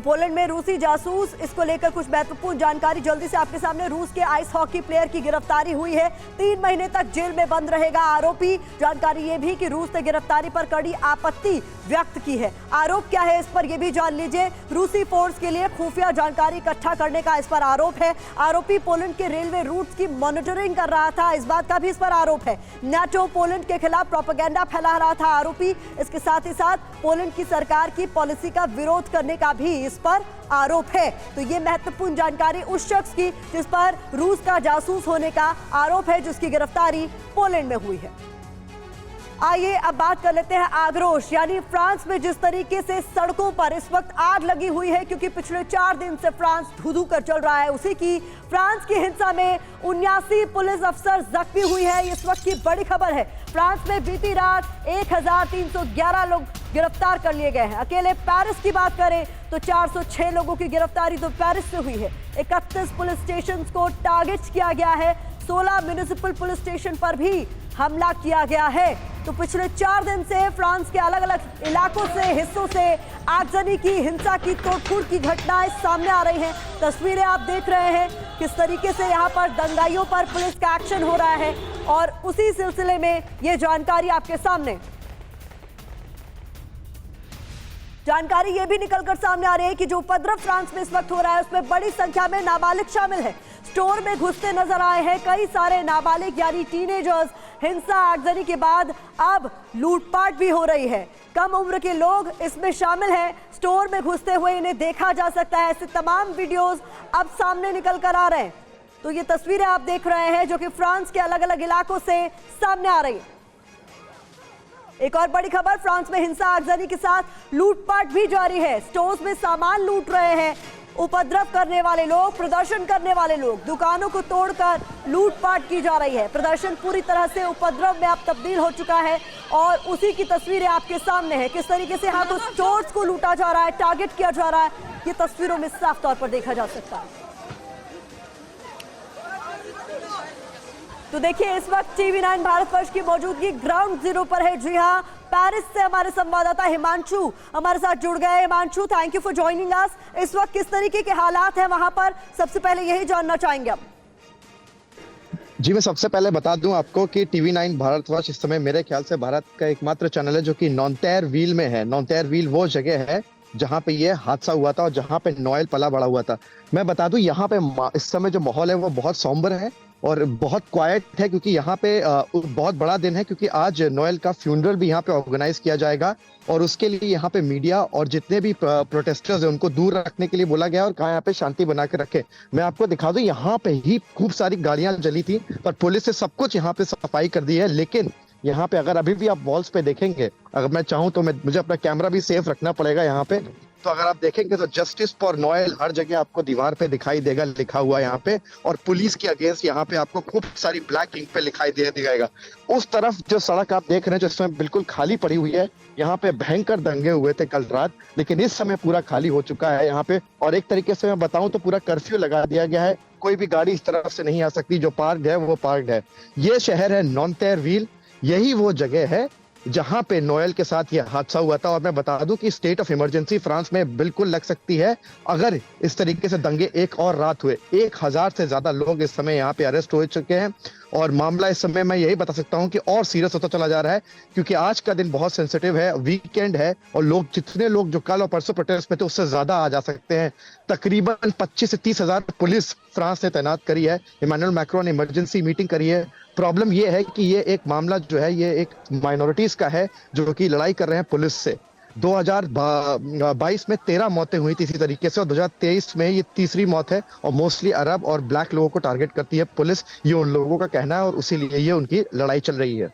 Poland में रूसी जासूस, इसको लेकर कुछ महत्वपूर्ण जानकारी जल्दी से आपके सामने। रूस के आइस हॉकी प्लेयर की गिरफ्तारी हुई है, 3 महीने तक जेल में बंद रहेगा आरोपी। जानकारी ये भी कि रूस ने गिरफ्तारी पर कड़ी आपत्ति व्यक्त की है। आरोप क्या है इस पर यह भी जान लीजिए। रूसी फोर्स के लिए खुफिया जानकारी इकट्ठा करने का इस पर आरोप है। आरोपी पोलैंड के रेलवे रूट्स की मॉनिटरिंग कर रहा था, इस बात का भी इस पर आरोप है। नाटो पोलैंड के खिलाफ प्रोपेगेंडा फैला रहा था आरोपी। इसके साथ ही साथ पोलैंड की सरकार की पॉलिसी का विरोध करने का भी इस पर आरोप है। तो ये महत्वपूर्ण जानकारी उस शख्स की जिस पर रूस का जासूस होने का आरोप है, जिसकी गिरफ्तारी पोलैंड में हुई है। आइए अब बात कर लेते हैं आक्रोश, यानी फ्रांस में जिस तरीके से सड़कों पर इस वक्त आग लगी हुई है, क्योंकि पिछले 4 दिन से फ्रांस धू कर चल रहा है। उसी की फ्रांस की हिंसा में 79 पुलिस अफसर जख्मी हुई है, इस वक्त की बड़ी खबर है। फ्रांस में बीती रात 1311 लोग गिरफ्तार कर लिए गए हैं। अकेले पेरिस की बात करें तो 406 लोगों की गिरफ्तारी तो पेरिस से हुई है। 31 पुलिस स्टेशन को टारगेट किया गया है, 16 म्युनिसिपल पुलिस स्टेशन पर भी हमला किया गया है। तो पिछले 4 दिन से फ्रांस के अलग अलग इलाकों से, हिस्सों से आगजनी की, हिंसा की, तोड़फोड़ की घटनाएं सामने आ रही हैं। तस्वीरें आप देख रहे हैं किस तरीके से यहाँ पर दंगाइयों पर पुलिस का एक्शन हो रहा है, और उसी सिलसिले में ये जानकारी आपके सामने। जानकारी ये भी निकलकर सामने आ रही है कि जो उपद्रव फ्रांस में इस वक्त हो रहा है उसमें बड़ी संख्या में नाबालिग शामिल है। स्टोर में घुसते नजर आए हैं कई सारे नाबालिग, यानी टीनेजर्स। हिंसा आगजनी के बाद अब लूटपाट भी हो रही है। कम उम्र के लोग इसमें शामिल हैं। स्टोर में घुसते हुए इन्हें देखा जा सकता है। ऐसे तमाम वीडियोस अब सामने निकल कर आ रहे हैं। तो ये तस्वीरें आप देख रहे हैं जो कि फ्रांस के अलग अलग इलाकों से सामने आ रही है। एक और बड़ी खबर, फ्रांस में हिंसा आगजनी के साथ लूटपाट भी जारी है। स्टोर्स में सामान लूट रहे हैं उपद्रव करने वाले लोग, प्रदर्शन करने वाले लोग। दुकानों को तोड़कर लूटपाट की जा रही है। प्रदर्शन पूरी तरह से उपद्रव में अब तब्दील हो चुका है, और उसी की तस्वीरें आपके सामने है। किस तरीके से यहाँ तो स्टोर्स को लूटा जा रहा है, टारगेट किया जा रहा है, ये तस्वीरों में साफ तौर पर देखा जा सकता है। तो देखिए, इस वक्त TV9 भारतवर्ष की मौजूदगी ग्राउंड जीरो पर है। जी हाँ, पेरिस से हमारे संवाददाता हिमांशु हमारे साथ जुड़ गए। Himanshu, thank you for joining us. इस वक्त किस तरीके के हालात हैं वहां पर, सबसे पहले यही जानना चाहेंगे हम। जी, मैं सबसे पहले बता दूं आपको कि TV9 भारतवर्ष इस समय मेरे ख्याल से भारत का एकमात्र चैनल है जो कि नॉन्तेरविल में है। नॉन्तेरविल वो जगह है जहां पे ये हादसा हुआ था और जहां पे नोएल पला बड़ा हुआ था। मैं बता दूं, यहाँ पे इस समय जो माहौल है वो बहुत सौम्बर है और बहुत क्वाइट है, क्योंकि यहाँ पे बहुत बड़ा दिन है, क्योंकि आज नोएल का फ्यूनरल भी यहाँ पे ऑर्गेनाइज किया जाएगा, और उसके लिए यहाँ पे मीडिया और जितने भी प्रोटेस्टर्स हैं उनको दूर रखने के लिए बोला गया और कहा यहाँ पे शांति बना के रखे। मैं आपको दिखा दूं, यहाँ पे ही खूब सारी गाड़ियां जली थी, पर पुलिस ने सब कुछ यहाँ पे सफाई कर दी है। लेकिन यहाँ पे अगर अभी भी आप वॉल्स पे देखेंगे, अगर मैं चाहूँ तो मुझे अपना कैमरा भी सेफ रखना पड़ेगा यहाँ पे, तो अगर आप देखेंगे तो जस्टिस फॉर नोएल हर जगह आपको दीवार पे दिखाई देगा लिखा हुआ यहाँ पे, और पुलिस के अगेंस्ट यहाँ पे आपको खूब सारी ब्लैक इंक पे लिखाई देगा। उस तरफ जो सड़क आप देख रहे हैं जो इस समय बिल्कुल खाली पड़ी हुई है, यहाँ पे भयंकर दंगे हुए थे कल रात, लेकिन इस समय पूरा खाली हो चुका है यहाँ पे। और एक तरीके से मैं बताऊं तो पूरा कर्फ्यू लगा दिया गया है, कोई भी गाड़ी इस तरफ से नहीं आ सकती, जो पार्क्ड है वो पार्क्ड है। ये शहर है नॉन्तेरविल, यही वो जगह है जहां पे नोएल के साथ ये हादसा हुआ था। और मैं बता दूं कि स्टेट ऑफ इमरजेंसी फ्रांस में बिल्कुल लग सकती है अगर इस तरीके से दंगे एक और रात हुए। 1000 से ज्यादा लोग इस समय यहाँ पे अरेस्ट हो चुके हैं, और मामला इस समय मैं यही बता सकता हूं कि और सीरियस होता चला जा रहा है, क्योंकि आज का दिन बहुत सेंसिटिव है, वीकेंड है, और लोग जितने लोग जो कल और परसों प्रोटेस्ट में थे उससे ज्यादा आ जा सकते हैं। तकरीबन 25 से 30 हजार पुलिस फ्रांस ने तैनात करी है। इमैनुअल मैक्रोन ने इमरजेंसी मीटिंग करी है। प्रॉब्लम ये है कि ये एक मामला जो है ये एक माइनॉरिटीज का है जो कि लड़ाई कर रहे हैं पुलिस से। 2022 में 13 मौतें हुई थी इसी तरीके से, और 2023 में ये तीसरी मौत है, और मोस्टली अरब और ब्लैक लोगों को टारगेट करती है पुलिस, ये उन लोगों का कहना है, और उसीलिए ये उनकी लड़ाई चल रही है।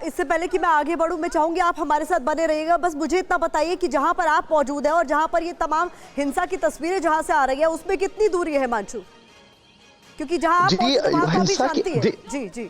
इससे पहले कि मैं आगे बढ़ूं, मैं चाहूंगी आप हमारे साथ बने रहिएगा। बस मुझे इतना बताइए कि जहां पर आप मौजूद हैं और जहां पर ये तमाम हिंसा की तस्वीरें जहां से आ रही है उसमें कितनी दूरी है हिमांशु, क्योंकि जहां आप वहां भी शांति है। जी जी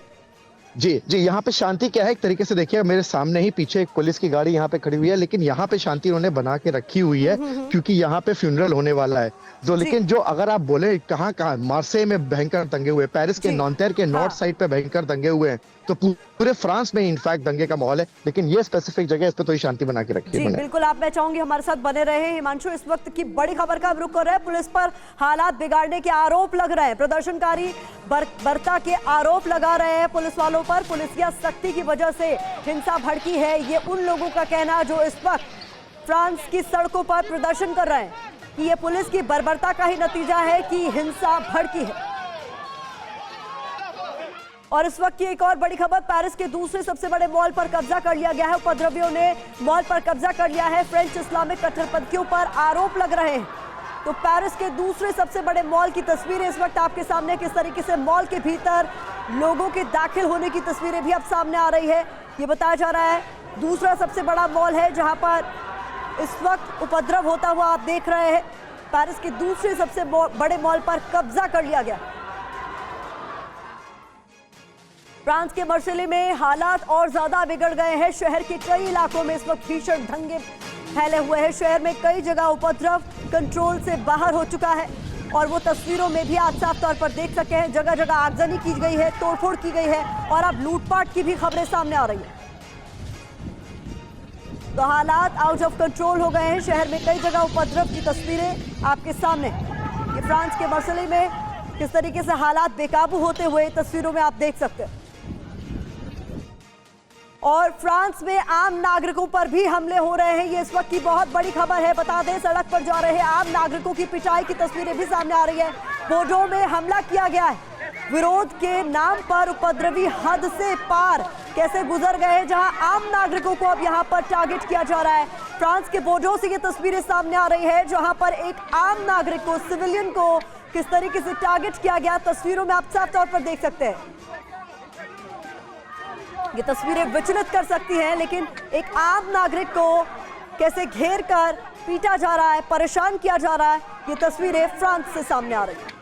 जी जी, यहाँ पे शांति क्या है, एक तरीके से देखिए मेरे सामने ही पीछे एक पुलिस की गाड़ी यहाँ पे खड़ी हुई है, लेकिन यहाँ पे शांति उन्होंने बना के रखी हुई है क्योंकि यहाँ पे फ्यूनरल होने वाला है। तो लेकिन जो अगर आप बोले कहाँ मार्से में भयंकर दंगे हुए, पेरिस के नॉन्तेर के नॉर्थ साइड पे भयंकर दंगे हुए हैं, तो पूरे फ्रांस में इनफैक्ट दंगे का माहौल है, लेकिन ये स्पेसिफिक जगह इस पे थोड़ी शांति बना के रखी जी है। बिल्कुल, आप मैं चाहूंगी हमारे साथ बने रहे। हिमांशु, इस वक्त की बड़ी खबर का रुख कर रहे हैं। पुलिस पर हालात बिगाड़ने के आरोप लग रहे हैं, प्रदर्शनकारी बर्ता के आरोप लगा रहे हैं पुलिस वालों पर। पुलिस की सख्ती की वजह से हिंसा भड़की है, ये उन लोगों का कहना जो इस वक्त फ्रांस की सड़कों पर प्रदर्शन कर रहे हैं कि ये पुलिस की बर्बरता का ही नतीजा है कि हिंसा भड़की है। और इस वक्त की एक और बड़ी खबर, पेरिस के दूसरे सबसे बड़े मॉल पर कब्जा कर लिया गया है। उपद्रवियों ने मॉल पर कब्जा कर लिया है। फ्रेंच इस्लामिक कट्टरपंथियों पर आरोप लग रहे हैं। तो पेरिस के दूसरे सबसे बड़े मॉल की तस्वीरें इस वक्त आपके सामने, किस तरीके से मॉल के भीतर लोगों के दाखिल होने की तस्वीरें भी अब सामने आ रही है। ये बताया जा रहा है दूसरा सबसे बड़ा मॉल है जहां पर इस वक्त उपद्रव होता हुआ आप देख रहे हैं। पेरिस के दूसरे सबसे बड़े मॉल पर कब्जा कर लिया गया। फ्रांस के मार्सेले में हालात और ज्यादा बिगड़ गए हैं। शहर के कई इलाकों में इस वक्त भीषण दंगे फैले हुए हैं। शहर में कई जगह उपद्रव कंट्रोल से बाहर हो चुका है और वो तस्वीरों में भी आप साफ तौर पर देख सकते हैं। जगह जगह आगजनी की गई है, तोड़फोड़ की गई है और अब लूटपाट की भी खबरें सामने आ रही है। तो हालात आउट ऑफ कंट्रोल हो गए हैं। शहर में कई जगह उपद्रव की तस्वीरें आपके सामने। ये फ्रांस के मार्सेले में किस तरीके से हालात बेकाबू होते हुए तस्वीरों में आप देख सकते हैं। और फ्रांस में आम नागरिकों पर भी हमले हो रहे हैं, ये इस वक्त की बहुत बड़ी खबर है। बता दें, सड़क पर जा रहे आम नागरिकों की पिटाई की तस्वीरें भी सामने आ रही है। बोर्डो में हमला किया गया है। विरोध के नाम पर उपद्रवी हद से पार कैसे गुजर गए हैं, जहां आम नागरिकों को अब यहां पर टारगेट किया जा रहा है। फ्रांस के बोर्डो से ये तस्वीरें सामने आ रही है जहां पर एक आम नागरिक को, सिविलियन को किस तरीके से टारगेट किया गया, तस्वीरों में आप साफ तौर पर देख सकते हैं। ये तस्वीरें विचलित कर सकती हैं, लेकिन एक आम नागरिक को कैसे घेर कर पीटा जा रहा है, परेशान किया जा रहा है, ये तस्वीरें फ्रांस से सामने आ रही हैं।